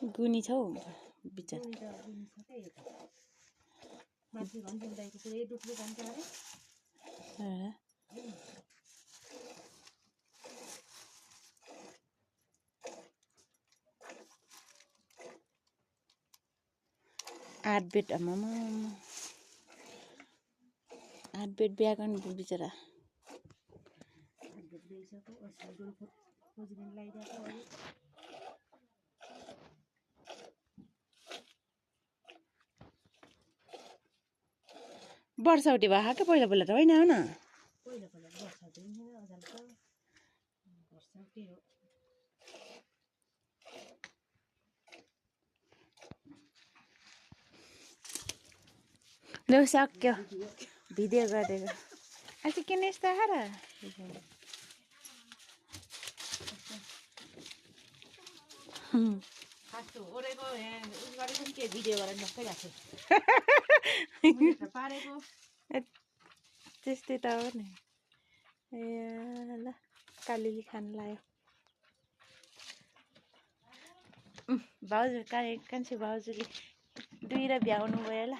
गुनी छौ बिचार आठ बेड आमामा 8 बेड बिहा गर्ने बिचरा वर्षौटी भए के पहिला पहिला त होइन हो न ल सक्यो भिडियो गरेको आज किन यस्तो आएर त्यस्तै त हो नि ए ल कालिली खान लाग्यो भाउजू कान्छी भाउजूले 2 र भ्याउनु भयो ल